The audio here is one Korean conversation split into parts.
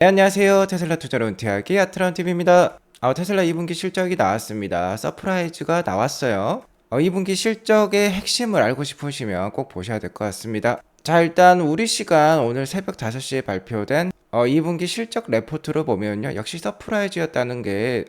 네, 안녕하세요. 테슬라 투자로 은퇴하기 아트론TV입니다. 테슬라 2분기 실적이 나왔습니다. 서프라이즈가 나왔어요. 2분기 실적의 핵심을 알고 싶으시면 꼭 보셔야 될 것 같습니다. 자, 일단 우리 시간 오늘 새벽 5시에 발표된 2분기 실적 레포트를 보면요. 역시 서프라이즈였다는 게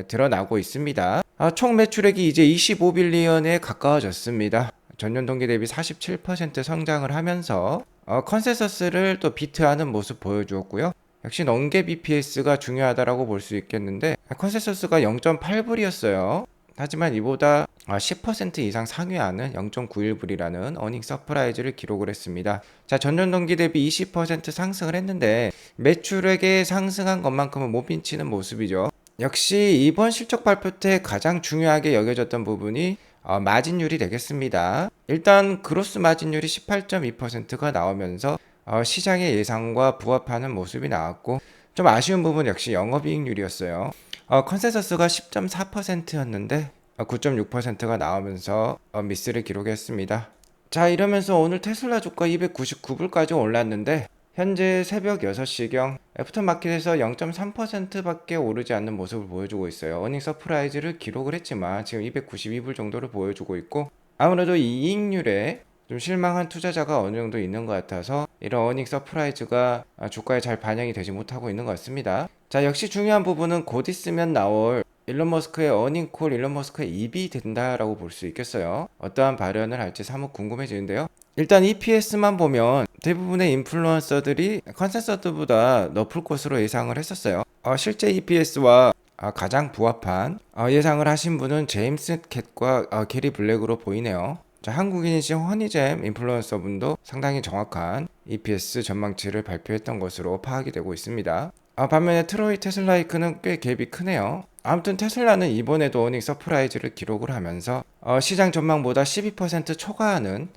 드러나고 있습니다. 총 매출액이 이제 25빌리언에 가까워졌습니다. 전년 동기 대비 47% 성장을 하면서 컨센서스를 또 비트하는 모습 보여주었고요. 역시 넘게 BPS가 중요하다라고 볼 수 있겠는데 컨센서스가 0.8불이었어요. 하지만 이보다 10% 이상 상회하는 0.91불이라는 어닝 서프라이즈를 기록을 했습니다. 자, 전년 동기 대비 20% 상승을 했는데 매출액에 상승한 것만큼은 못 미치는 모습이죠. 역시 이번 실적 발표 때 가장 중요하게 여겨졌던 부분이 마진율이 되겠습니다. 일단 그로스 마진율이 18.2%가 나오면서 시장의 예상과 부합하는 모습이 나왔고, 좀 아쉬운 부분 역시 영업이익률이었어요. 컨센서스가 10.4%였는데 9.6%가 나오면서 미스를 기록했습니다. 자, 이러면서 오늘 테슬라 주가 299불까지 올랐는데 현재 새벽 6시경 애프터마켓에서 0.3%밖에 오르지 않는 모습을 보여주고 있어요. 어닝 서프라이즈를 기록을 했지만 지금 292불 정도를 보여주고 있고, 아무래도 이익률에 좀 실망한 투자자가 어느 정도 있는 것 같아서 이런 어닝 서프라이즈가 주가에 잘 반영이 되지 못하고 있는 것 같습니다. 자, 역시 중요한 부분은 곧 있으면 나올 일론 머스크의 어닝콜, 일론 머스크의 입이 된다라고 볼 수 있겠어요. 어떠한 발언을 할지 사뭇 궁금해지는데요. 일단 EPS만 보면 대부분의 인플루언서들이 컨센서스보다 높을 것으로 예상을 했었어요. 실제 EPS와 가장 부합한 예상을 하신 분은 제임스 캣과 게리 블랙으로 보이네요. 자, 한국인이신 허니잼 인플루언서 분도 상당히 정확한 EPS 전망치를 발표했던 것으로 파악이 되고 있습니다. 반면에 트로이 테슬라이크는 꽤 갭이 크네요. 아무튼 테슬라는 이번에도 어닝 서프라이즈를 기록을 하면서 시장 전망보다 12% 초과하는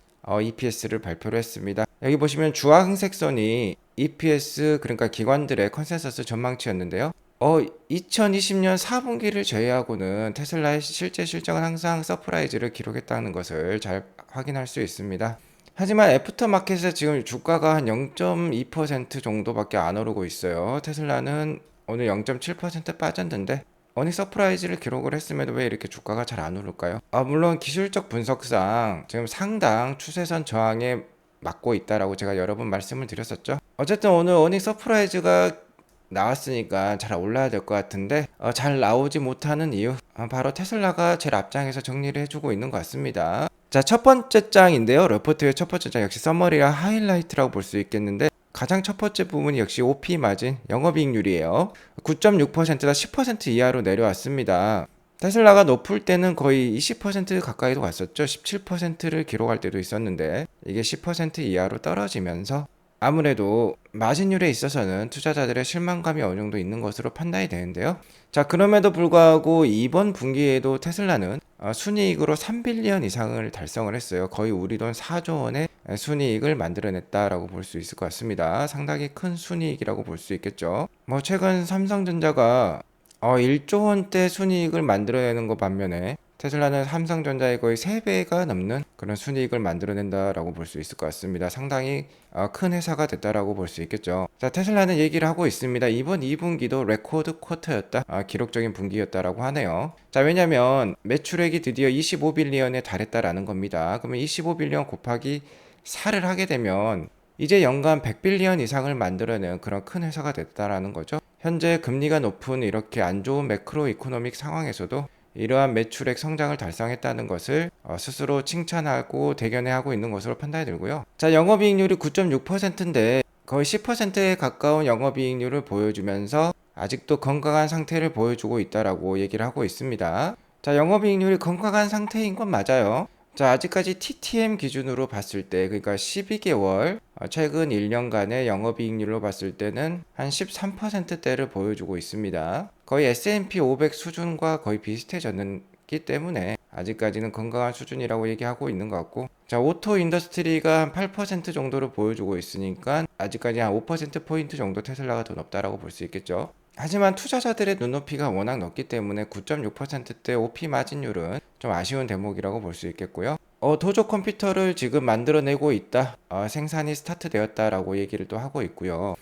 EPS를 발표를 했습니다. 여기 보시면 주화 흥색선이 EPS, 그러니까 기관들의 컨센서스 전망치였는데요. 2020년 4분기를 제외하고는 테슬라의 실제 실적은 항상 서프라이즈를 기록했다는 것을 잘 확인할 수 있습니다. 하지만 애프터마켓에서 지금 주가가 한 0.2% 정도밖에 안 오르고 있어요. 테슬라는 오늘 0.7% 빠졌는데 어닝 서프라이즈를 기록을 했음에도 왜 이렇게 주가가 잘 안 오를까요? 물론 기술적 분석상 지금 상당 추세선 저항에 맞고 있다라고 제가 여러 번 말씀을 드렸었죠. 어쨌든 오늘 어닝 서프라이즈가 나왔으니까 잘 올라야 될 것 같은데 잘 나오지 못하는 이유, 바로 테슬라가 제일 앞장에서 정리를 해주고 있는 것 같습니다. 자, 첫 번째 장인데요. 레포트의 첫 번째 장, 역시 서머리와 하이라이트라고 볼 수 있겠는데 가장 첫 번째 부분이 역시 OP 마진, 영업이익률이에요. 9.6%다 10% 이하로 내려왔습니다. 테슬라가 높을 때는 거의 20% 가까이도 갔었죠. 17%를 기록할 때도 있었는데 이게 10% 이하로 떨어지면서 아무래도 마진율에 있어서는 투자자들의 실망감이 어느 정도 있는 것으로 판단이 되는데요. 자, 그럼에도 불구하고 이번 분기에도 테슬라는 순이익으로 3빌리언 이상을 달성을 했어요. 거의 우리 돈 4조 원의 순이익을 만들어냈다라고 볼 수 있을 것 같습니다. 상당히 큰 순이익이라고 볼 수 있겠죠. 최근 삼성전자가 1조 원대 순이익을 만들어내는 것 반면에 테슬라는 삼성전자의 거의 3배가 넘는 그런 순이익을 만들어낸다라고 볼 수 있을 것 같습니다. 상당히 큰 회사가 됐다라고 볼 수 있겠죠. 자, 테슬라는 얘기를 하고 있습니다. 이번 2분기도 레코드 쿼터였다, 기록적인 분기였다라고 하네요. 자, 왜냐면 매출액이 드디어 25빌리언에 달했다라는 겁니다. 그러면 25빌리언 곱하기 4를 하게 되면 이제 연간 100빌리언 이상을 만들어내는 그런 큰 회사가 됐다라는 거죠. 현재 금리가 높은 이렇게 안 좋은 매크로 이코노믹 상황에서도 이러한 매출액 성장을 달성했다는 것을 스스로 칭찬하고 대견해하고 있는 것으로 판단이 들고요. 자, 영업이익률이 9.6%인데 거의 10%에 가까운 영업이익률을 보여주면서 아직도 건강한 상태를 보여주고 있다라고 얘기를 하고 있습니다. 자, 영업이익률이 건강한 상태인 건 맞아요. 자, 아직까지 TTM 기준으로 봤을 때, 그러니까 12개월, 최근 1년간의 영업이익률로 봤을 때는 한 13%대를 보여주고 있습니다. 거의 S&P 500 수준과 거의 비슷해졌기 때문에 아직까지는 건강한 수준이라고 얘기하고 있는 것 같고, 자, 오토 인더스트리가 한 8% 정도를 보여주고 있으니까 아직까지 한 5%포인트 정도 테슬라가 더 높다라고 볼 수 있겠죠. 하지만 투자자들의 눈높이가 워낙 높기 때문에 9.6%대 OP 마진율은 좀 아쉬운 대목이라고 볼 수 있겠고요. 도조 컴퓨터를 지금 만들어내고 있다. 생산이 스타트되었다라고 얘기를 또 하고 있고요.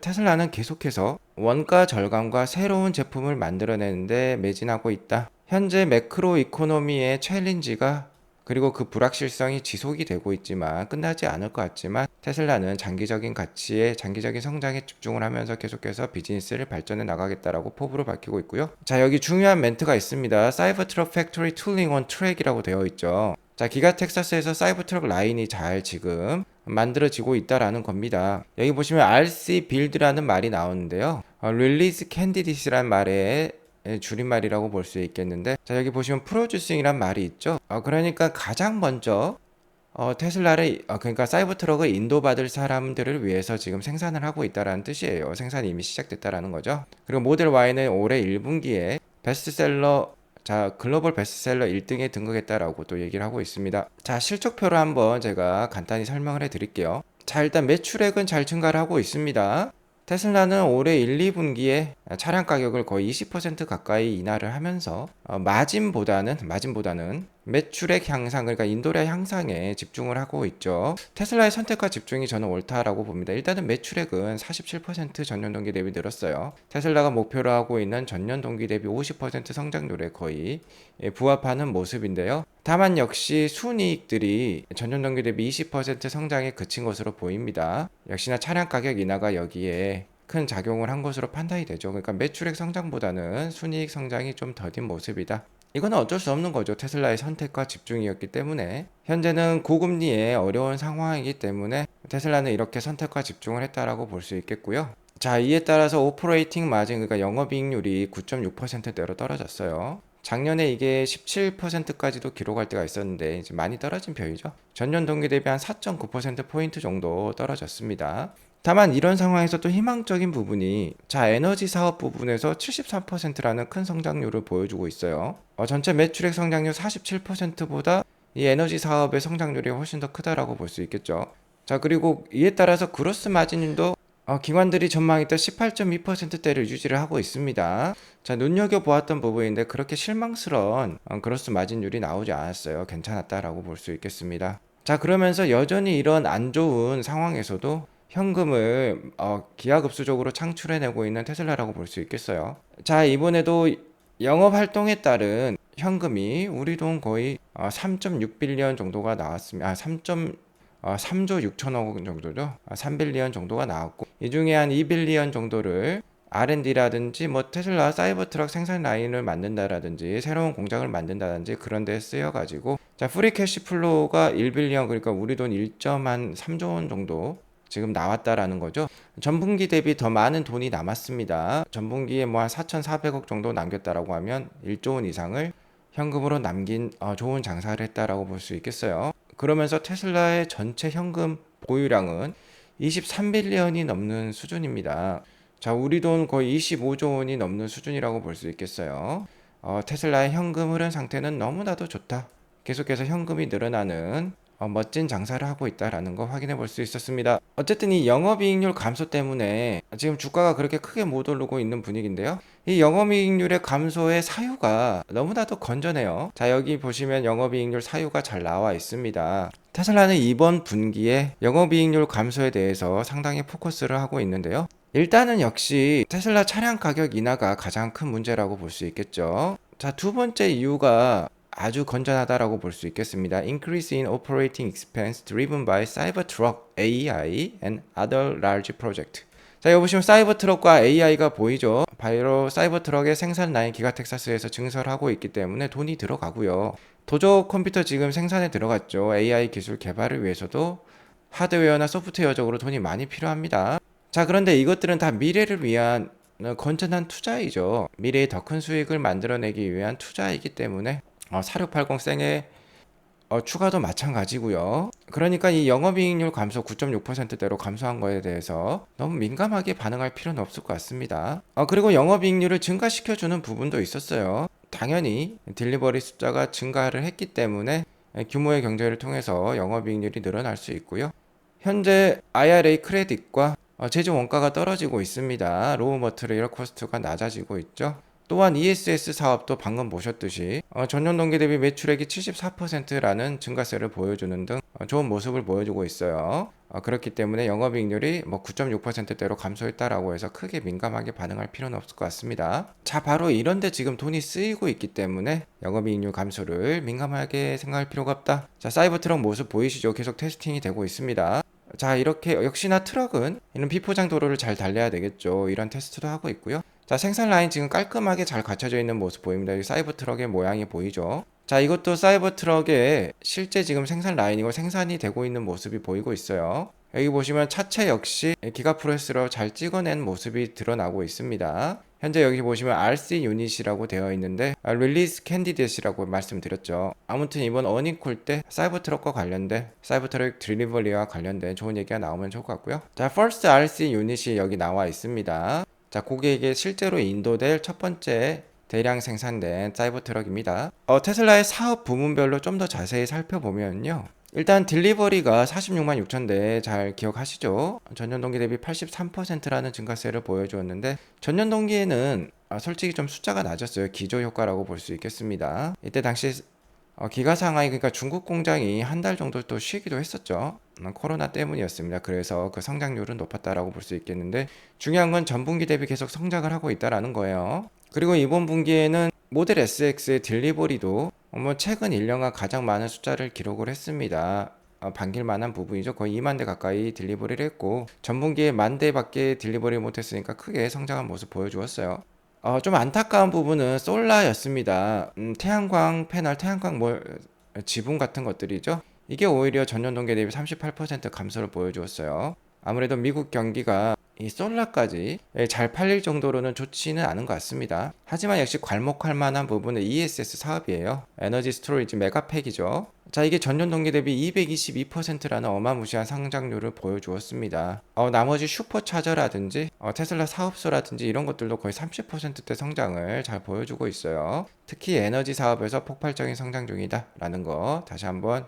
테슬라는 계속해서 원가 절감과 새로운 제품을 만들어내는데 매진하고 있다. 현재 매크로 이코노미의 챌린지가 그리고 그 불확실성이 지속이 되고 있지만 끝나지 않을 것 같지만 테슬라는 장기적인 가치에 장기적인 성장에 집중을 하면서 계속해서 비즈니스를 발전해 나가겠다라고 포부를 밝히고 있고요. 자, 여기 중요한 멘트가 있습니다. 사이버트럭 팩토리 툴링 온 트랙이라고 되어 있죠. 자, 기가 텍사스에서 사이버트럭 라인이 잘 지금 만들어지고 있다라는 겁니다. 여기 보시면 RC 빌드라는 말이 나오는데요. 릴리즈 캔디디스란 말에 줄임말이라고 볼 수 있겠는데, 자, 여기 보시면 프로듀싱이란 말이 있죠. 그러니까 가장 먼저 테슬라를 그러니까 사이버트럭을 인도받을 사람들을 위해서 지금 생산을 하고 있다라는 뜻이에요. 생산이 이미 시작됐다라는 거죠. 그리고 모델 Y는 올해 1분기에 베스트셀러, 자, 글로벌 베스트셀러 1등에 등극했다라고 또 얘기를 하고 있습니다. 자, 실적표를 한번 제가 간단히 설명을 해 드릴게요. 자, 일단 매출액은 잘 증가를 하고 있습니다. 테슬라는 올해 1, 2분기에 차량 가격을 거의 20% 가까이 인하를 하면서 마진보다는 매출액 향상, 그러니까 인도래 향상에 집중을 하고 있죠. 테슬라의 선택과 집중이 저는 옳다라고 봅니다. 일단은 매출액은 47% 전년 동기 대비 늘었어요. 테슬라가 목표로 하고 있는 전년 동기 대비 50% 성장률에 거의 부합하는 모습인데요. 다만 역시 순이익들이 전년 동기 대비 20% 성장에 그친 것으로 보입니다. 역시나 차량 가격 인하가 여기에 큰 작용을 한 것으로 판단이 되죠. 그러니까 매출액 성장보다는 순이익 성장이 좀 더딘 모습이다. 이거는 어쩔 수 없는 거죠. 테슬라의 선택과 집중이었기 때문에. 현재는 고금리의 어려운 상황이기 때문에 테슬라는 이렇게 선택과 집중을 했다라고 볼 수 있겠고요. 자, 이에 따라서 오퍼레이팅 마진, 그러니까 영업이익률이 9.6%대로 떨어졌어요. 작년에 이게 17%까지도 기록할 때가 있었는데 이제 많이 떨어진 편이죠. 전년 동기 대비 한 4.9%포인트 정도 떨어졌습니다. 다만 이런 상황에서 또 희망적인 부분이, 자, 에너지 사업 부분에서 73%라는 큰 성장률을 보여주고 있어요. 전체 매출액 성장률 47%보다 이 에너지 사업의 성장률이 훨씬 더 크다라고 볼 수 있겠죠. 자, 그리고 이에 따라서 그로스 마진도 기관들이 전망했던 18.2%대를 유지를 하고 있습니다. 자, 눈여겨보았던 부분인데 그렇게 실망스러운 그로스 마진율이 나오지 않았어요. 괜찮았다라고 볼 수 있겠습니다. 자, 그러면서 여전히 이런 안 좋은 상황에서도 현금을 기하급수적으로 창출해내고 있는 테슬라라고 볼 수 있겠어요. 자, 이번에도 영업 활동에 따른 현금이 우리 돈 거의 3.6빌리언 정도가 나왔습니다. 3조 6천억 원 정도죠. 3빌리언 정도가 나왔고, 이 중에 한 2빌리언 정도를 R&D라든지 뭐 테슬라 사이버트럭 생산 라인을 만든다라든지 새로운 공장을 만든다든지 그런 데 쓰여가지고, 자, 프리 캐시 플로우가 1빌리언, 그러니까 우리 돈 1.3조 원 정도 지금 나왔다라는 거죠. 전분기 대비 더 많은 돈이 남았습니다. 전분기에 뭐 한 4,400억 정도 남겼다라고 하면 1조 원 이상을 현금으로 남긴 좋은 장사를 했다라고 볼 수 있겠어요. 그러면서 테슬라의 전체 현금 보유량은 23빌리언이 넘는 수준입니다. 자, 우리 돈 거의 25조 원이 넘는 수준이라고 볼 수 있겠어요. 테슬라의 현금 흐름 상태는 너무나도 좋다. 계속해서 현금이 늘어나는 멋진 장사를 하고 있다라는 거 확인해 볼 수 있었습니다. 어쨌든 이 영업이익률 감소 때문에 지금 주가가 그렇게 크게 못 오르고 있는 분위기인데요. 이 영업이익률의 감소의 사유가 너무나도 건전해요. 자, 여기 보시면 영업이익률 사유가 잘 나와 있습니다. 테슬라는 이번 분기에 영업이익률 감소에 대해서 상당히 포커스를 하고 있는데요. 일단은 역시 테슬라 차량 가격 인하가 가장 큰 문제라고 볼 수 있겠죠. 자, 두 번째 이유가 아주 건전하다라고 볼 수 있겠습니다. Increase in operating expense driven by Cybertruck, AI and other large project. 자, 여기 보시면 사이버트럭과 AI가 보이죠. 바로 사이버트럭의 생산 라인 기가 텍사스에서 증설하고 있기 때문에 돈이 들어가고요. 도조 컴퓨터 지금 생산에 들어갔죠. AI 기술 개발을 위해서도 하드웨어나 소프트웨어적으로 돈이 많이 필요합니다. 자, 그런데 이것들은 다 미래를 위한 건전한 투자이죠. 미래의 더 큰 수익을 만들어내기 위한 투자이기 때문에 4680 생의 추가도 마찬가지고요. 그러니까 이 영업이익률 감소 9.6%대로 감소한 거에 대해서 너무 민감하게 반응할 필요는 없을 것 같습니다. 그리고 영업이익률을 증가시켜주는 부분도 있었어요. 당연히 딜리버리 숫자가 증가를 했기 때문에 규모의 경제를 통해서 영업이익률이 늘어날 수 있고요. 현재 IRA 크레딧과 제조 원가가 떨어지고 있습니다. 로우 머티리얼 코스트가 낮아지고 있죠. 또한 ESS 사업도 방금 보셨듯이 전년 동기 대비 매출액이 74%라는 증가세를 보여주는 등 좋은 모습을 보여주고 있어요. 그렇기 때문에 영업이익률이 9.6%대로 감소했다라고 해서 크게 민감하게 반응할 필요는 없을 것 같습니다. 자, 바로 이런데 지금 돈이 쓰이고 있기 때문에 영업이익률 감소를 민감하게 생각할 필요가 없다. 자, 사이버트럭 모습 보이시죠? 계속 테스팅이 되고 있습니다. 자, 이렇게 역시나 트럭은 이런 비포장 도로를 잘 달려야 되겠죠. 이런 테스트도 하고 있고요. 자, 생산 라인 지금 깔끔하게 잘 갖춰져 있는 모습 보입니다. 이 사이버 트럭의 모양이 보이죠. 자, 이것도 사이버 트럭의 실제 지금 생산 라인이고 생산이 되고 있는 모습이 보이고 있어요. 여기 보시면 차체 역시 기가프로세서로 잘 찍어낸 모습이 드러나고 있습니다. 현재 여기 보시면 RC 유닛이라고 되어 있는데 릴리스 캔디데이라고 말씀드렸죠. 아무튼 이번 어닝콜 때 사이버트럭과 관련된 사이버트럭 딜리버리와 관련된 좋은 얘기가 나오면 좋을 것 같고요. 자, First RC 유닛이 여기 나와 있습니다. 자, 고객에게 실제로 인도될 첫 번째 대량 생산된 사이버트럭입니다. 테슬라의 사업 부문별로 좀 더 자세히 살펴보면요. 일단 딜리버리가 46만 6천 대 잘 기억하시죠? 전년 동기 대비 83%라는 증가세를 보여주었는데 전년 동기에는 솔직히 좀 숫자가 낮았어요. 기저 효과라고 볼 수 있겠습니다. 이때 당시 기가 상하이 그러니까 중국 공장이 한 달 정도 또 쉬기도 했었죠. 코로나 때문이었습니다. 그래서 그 성장률은 높았다라고 볼 수 있겠는데 중요한 건 전분기 대비 계속 성장을 하고 있다라는 거예요. 그리고 이번 분기에는 모델 SX의 딜리버리도 최근 1년간 가장 많은 숫자를 기록을 했습니다. 반길 만한 부분이죠. 거의 2만 대 가까이 딜리버리를 했고 전분기에 1만 대밖에 딜리버리 못했으니까 크게 성장한 모습 보여주었어요. 좀 안타까운 부분은 솔라였습니다. 태양광 패널, 태양광 지분 같은 것들이죠. 이게 오히려 전년 동기 대비 38% 감소를 보여주었어요. 아무래도 미국 경기가 이 솔라까지 잘 팔릴 정도로는 좋지는 않은 것 같습니다. 하지만 역시 괄목할 만한 부분은 ESS 사업이에요. 에너지 스토리지 메가팩이죠. 자, 이게 전년 동기 대비 222%라는 어마무시한 성장률을 보여주었습니다. 나머지 슈퍼차저라든지 테슬라 사업소라든지 이런 것들도 거의 30%대 성장을 잘 보여주고 있어요. 특히 에너지 사업에서 폭발적인 성장 중이다 라는 거 다시 한번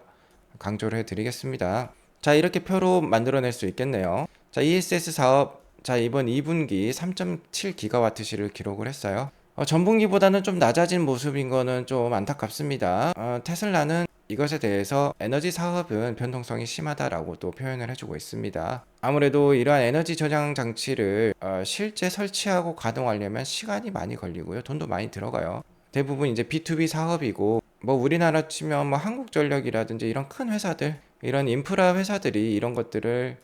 강조를 해드리겠습니다. 자, 이렇게 표로 만들어낼 수 있겠네요. 자, ESS 사업, 자, 이번 2분기 3.7기가와트시를 기록을 했어요. 전분기보다는 좀 낮아진 모습인 거는 좀 안타깝습니다. 테슬라는 이것에 대해서 에너지 사업은 변동성이 심하다라고 또 표현을 해주고 있습니다. 아무래도 이러한 에너지 저장 장치를 실제 설치하고 가동하려면 시간이 많이 걸리고요. 돈도 많이 들어가요. 대부분 이제 B2B 사업이고 우리나라 치면 한국전력이라든지 이런 큰 회사들, 이런 인프라 회사들이 이런 것들을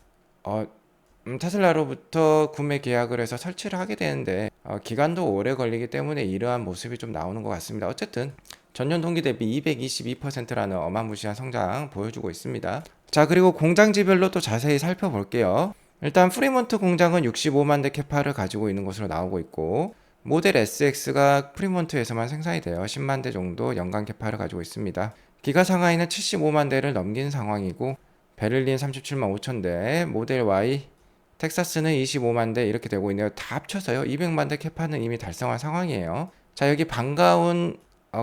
테슬라로부터 구매 계약을 해서 설치를 하게 되는데 기간도 오래 걸리기 때문에 이러한 모습이 좀 나오는 것 같습니다. 어쨌든 전년 동기 대비 222%라는 어마무시한 성장 보여주고 있습니다. 자, 그리고 공장지별로 또 자세히 살펴볼게요. 일단 프리몬트 공장은 65만 대 캐파를 가지고 있는 것으로 나오고 있고 모델 SX가 프리몬트에서만 생산이 되어 10만 대 정도 연간 캐파를 가지고 있습니다. 기가 상하이는 75만 대를 넘긴 상황이고 베를린 37만 5천 대, 모델 Y, 텍사스는 25만 대 이렇게 되고 있네요. 다 합쳐서요. 200만 대 캐파는 이미 달성한 상황이에요. 자, 여기 반가운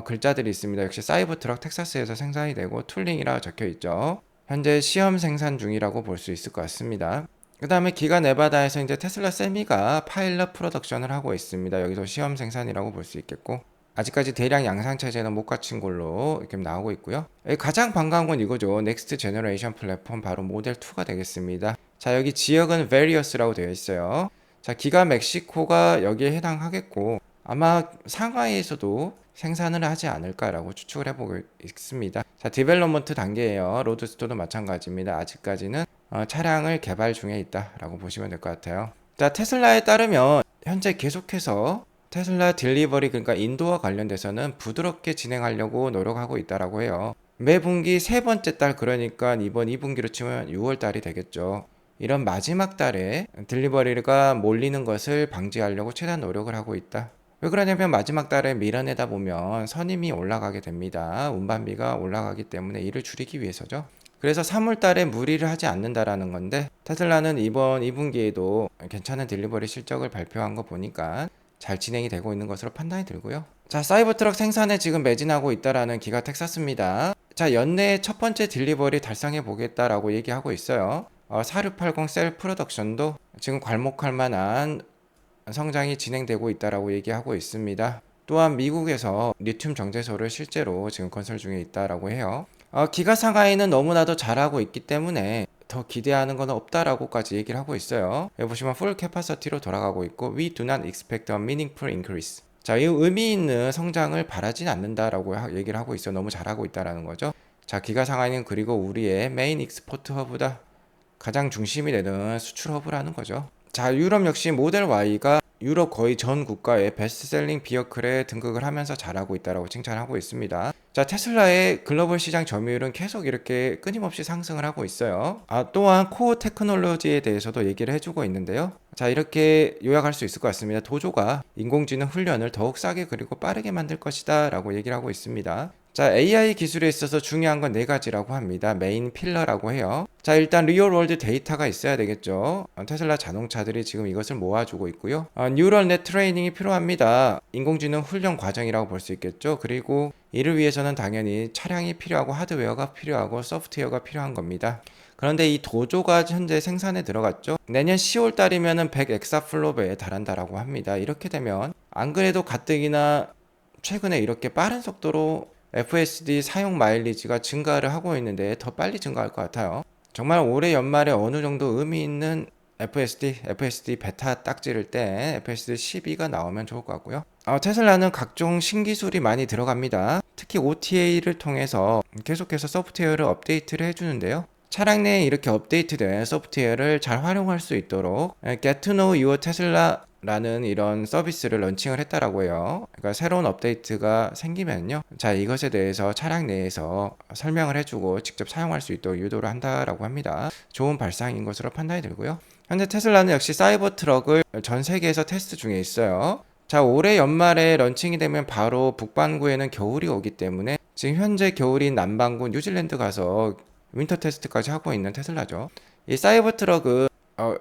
글자들이 있습니다. 역시 사이버트럭 텍사스에서 생산이 되고 툴링이라 적혀 있죠. 현재 시험 생산 중이라고 볼 수 있을 것 같습니다. 그 다음에 기가 네바다에서 이제 테슬라 세미가 파일럿 프로덕션을 하고 있습니다. 여기서 시험 생산이라고 볼 수 있겠고 아직까지 대량 양산 체제는 못 갖춘 걸로 이렇게 나오고 있고요. 가장 반가운 건 이거죠. 넥스트 제너레이션 플랫폼 바로 모델 2가 되겠습니다. 자, 여기 지역은 various라고 되어 있어요. 자, 기가 멕시코가 여기에 해당하겠고 아마 상하이에서도 생산을 하지 않을까라고 추측을 해보고 있습니다. 자, 디벨롭먼트 단계예요. 로드스터도 마찬가지입니다. 아직까지는 차량을 개발 중에 있다라고 보시면 될 것 같아요. 자, 테슬라에 따르면 현재 계속해서 테슬라 딜리버리 그러니까 인도와 관련돼서는 부드럽게 진행하려고 노력하고 있다라고 해요. 매 분기 세 번째 달 그러니까 이번 2분기로 치면 6월 달이 되겠죠. 이런 마지막 달에 딜리버리가 몰리는 것을 방지하려고 최대한 노력을 하고 있다. 왜 그러냐면 마지막 달에 밀어내다 보면 선임이 올라가게 됩니다. 운반비가 올라가기 때문에 이를 줄이기 위해서죠. 그래서 3월 달에 무리를 하지 않는다라는 건데 테슬라는 이번 2분기에도 괜찮은 딜리버리 실적을 발표한 거 보니까 잘 진행이 되고 있는 것으로 판단이 들고요. 자, 사이버트럭 생산에 지금 매진하고 있다라는 기가 텍사스입니다. 자, 연내에 첫 번째 딜리버리 달성해 보겠다라고 얘기하고 있어요. 4680 셀 프로덕션도 지금 괄목할 만한 성장이 진행되고 있다라고 얘기하고 있습니다. 또한 미국에서 리튬 정제소를 실제로 지금 건설 중에 있다라고 해요. 기가 상하이는 너무나도 잘하고 있기 때문에 더 기대하는 건 없다라고까지 얘기를 하고 있어요. 여기 보시면 full capacity로 돌아가고 있고 we do not expect a meaningful increase. 자, 이 의미 있는 성장을 바라진 않는다라고 얘기를 하고 있어요. 너무 잘하고 있다라는 거죠. 자, 기가 상하이는 그리고 우리의 메인 익스포트 허브다. 가장 중심이 되는 수출 허브라는 거죠. 자, 유럽 역시 모델 Y가 유럽 거의 전 국가의 베스트셀링 비어클에 등극을 하면서 잘하고 있다고 칭찬하고 있습니다. 자, 테슬라의 글로벌 시장 점유율은 계속 이렇게 끊임없이 상승을 하고 있어요. 또한 코어 테크놀로지에 대해서도 얘기를 해주고 있는데요. 자, 이렇게 요약할 수 있을 것 같습니다. 도조가 인공지능 훈련을 더욱 싸게 그리고 빠르게 만들 것이다 라고 얘기를 하고 있습니다. 자, AI 기술에 있어서 중요한 건 네 가지라고 합니다. 메인 필러라고 해요. 자, 일단 리얼월드 데이터가 있어야 되겠죠. 테슬라 자동차들이 지금 이것을 모아주고 있고요. 뉴럴 넷 트레이닝이 필요합니다. 인공지능 훈련 과정이라고 볼 수 있겠죠. 그리고 이를 위해서는 당연히 차량이 필요하고 하드웨어가 필요하고 소프트웨어가 필요한 겁니다. 그런데 이 도조가 현재 생산에 들어갔죠. 내년 10월 달이면은 100 엑사플롭에 달한다라고 합니다. 이렇게 되면 안 그래도 가뜩이나 최근에 이렇게 빠른 속도로 FSD 사용 마일리지가 증가를 하고 있는데 더 빨리 증가할 것 같아요. 정말 올해 연말에 어느 정도 의미 있는 FSD 베타 딱 찌를 때 FSD 12가 나오면 좋을 것 같고요. 테슬라는 각종 신기술이 많이 들어갑니다. 특히 OTA를 통해서 계속해서 소프트웨어를 업데이트를 해주는데요. 차량 내에 이렇게 업데이트된 소프트웨어를 잘 활용할 수 있도록 Get to know your Tesla 라는 이런 서비스를 런칭을 했다라고 해요. 그러니까 새로운 업데이트가 생기면요. 자, 이것에 대해서 차량 내에서 설명을 해주고 직접 사용할 수 있도록 유도를 한다라고 합니다. 좋은 발상인 것으로 판단이 들고요. 현재 테슬라는 역시 사이버 트럭을 전 세계에서 테스트 중에 있어요. 자, 올해 연말에 런칭이 되면 바로 북반구에는 겨울이 오기 때문에 지금 현재 겨울인 남반구 뉴질랜드 가서 윈터 테스트까지 하고 있는 테슬라죠. 이 사이버 트럭은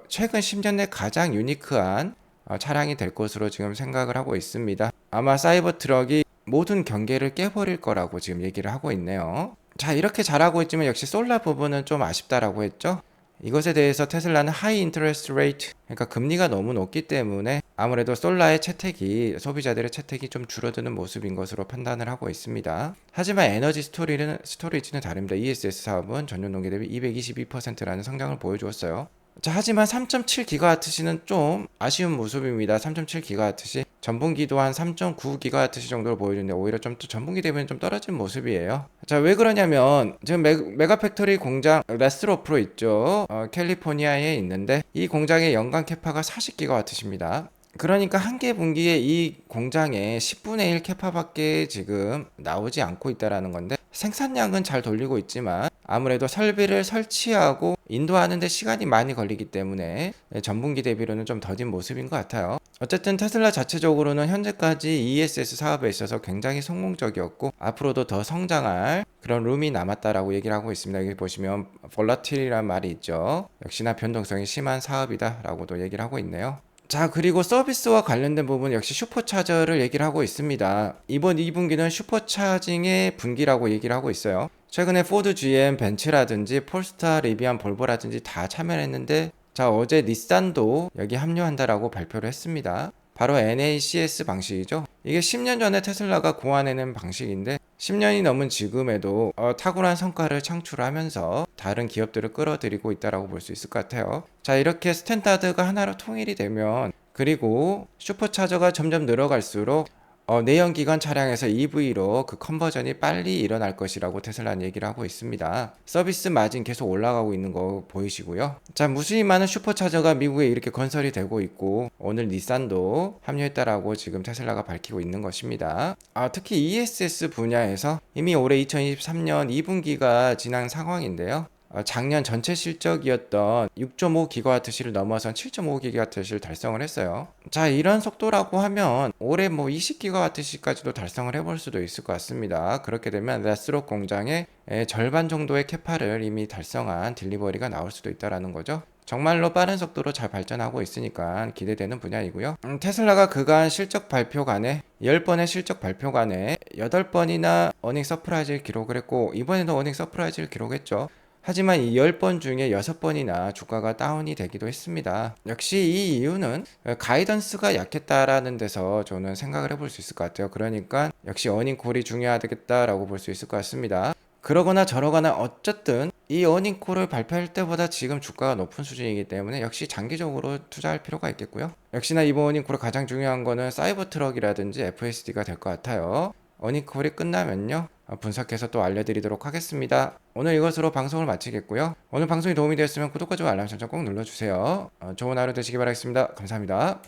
최근 10년 내 가장 유니크한 차량이 될 것으로 지금 생각을 하고 있습니다. 아마 사이버 트럭이 모든 경계를 깨버릴 거라고 지금 얘기를 하고 있네요. 자, 이렇게 잘하고 있지만 역시 솔라 부분은 좀 아쉽다라고 했죠. 이것에 대해서 테슬라는 하이 인터레스트 레이트, 그러니까 금리가 너무 높기 때문에 아무래도 솔라의 채택이, 소비자들의 채택이 좀 줄어드는 모습인 것으로 판단을 하고 있습니다. 하지만 에너지 스토리지는 다릅니다. ESS 사업은 전년 동기 대비 222%라는 성장을 보여주었어요. 자, 하지만 3.7GWh는 좀 아쉬운 모습입니다. 3.7GWh 전분기도 한 3.9GWh 정도로 보여주는데 오히려 좀 또 전분기 대비는 좀 떨어진 모습이에요. 자, 왜 그러냐면 지금 메가팩토리 공장 레스로프로 있죠. 캘리포니아에 있는데 이 공장의 연간 캐파가 40GWh입니다. 그러니까 한 개 분기에 이 공장에 10분의 1 캐파밖에 지금 나오지 않고 있다라는 건데 생산량은 잘 돌리고 있지만 아무래도 설비를 설치하고 인도하는 데 시간이 많이 걸리기 때문에 전분기 대비로는 좀 더딘 모습인 것 같아요. 어쨌든 테슬라 자체적으로는 현재까지 ESS 사업에 있어서 굉장히 성공적이었고 앞으로도 더 성장할 그런 룸이 남았다라고 얘기를 하고 있습니다. 여기 보시면 볼라틸이라는 말이 있죠. 역시나 변동성이 심한 사업이다라고도 얘기를 하고 있네요. 자, 그리고 서비스와 관련된 부분 역시 슈퍼차저를 얘기를 하고 있습니다. 이번 2분기는 슈퍼차징의 분기라고 얘기를 하고 있어요. 최근에 포드, GM, 벤츠라든지 폴스타, 리비안, 볼보라든지 다 참여를 했는데 자, 어제 닛산도 여기 합류한다라고 발표를 했습니다. 바로 NACS 방식이죠. 이게 10년 전에 테슬라가 고안해낸 방식인데 10년이 넘은 지금에도 탁월한 성과를 창출하면서 다른 기업들을 끌어들이고 있다라고 볼 수 있을 것 같아요. 자, 이렇게 스탠다드가 하나로 통일이 되면 그리고 슈퍼차저가 점점 늘어갈수록 내연기관 차량에서 EV로 그 컨버전이 빨리 일어날 것이라고 테슬라는 얘기를 하고 있습니다. 서비스 마진 계속 올라가고 있는 거 보이시고요. 자, 무수히 많은 슈퍼차저가 미국에 이렇게 건설이 되고 있고 오늘 닛산도 합류했다라고 지금 테슬라가 밝히고 있는 것입니다. 특히 ESS 분야에서 이미 올해 2023년 2분기가 지난 상황인데요. 작년 전체 실적이었던 6.5GWh를 넘어선 7.5GWh를 달성을 했어요. 자, 이런 속도라고 하면 올해 20GWh까지도 달성을 해볼 수도 있을 것 같습니다. 그렇게 되면 레스록 공장의 절반 정도의 캐파를 이미 달성한 딜리버리가 나올 수도 있다라는 거죠. 정말로 빠른 속도로 잘 발전하고 있으니까 기대되는 분야이고요. 테슬라가 그간 실적 발표간에 10번의 실적 발표간에 8번이나 어닝 서프라이즈를 기록을 했고 이번에도 어닝 서프라이즈를 기록했죠. 하지만 이 10번 중에 6번이나 주가가 다운이 되기도 했습니다. 역시 이 이유는 가이던스가 약했다라는 데서 저는 생각을 해볼 수 있을 것 같아요. 그러니까 역시 어닝콜이 중요하겠다라고 볼 수 있을 것 같습니다. 그러거나 저러거나 어쨌든 이 어닝콜을 발표할 때보다 지금 주가가 높은 수준이기 때문에 역시 장기적으로 투자할 필요가 있겠고요. 역시나 이번 어닝콜의 가장 중요한 거는 사이버 트럭이라든지 FSD가 될 것 같아요. 어닝콜이 끝나면요, 분석해서 또 알려드리도록 하겠습니다. 오늘 이것으로 방송을 마치겠고요. 오늘 방송이 도움이 되었으면 구독과 좋아요 알람 설정 꼭 눌러주세요. 좋은 하루 되시기 바라겠습니다. 감사합니다.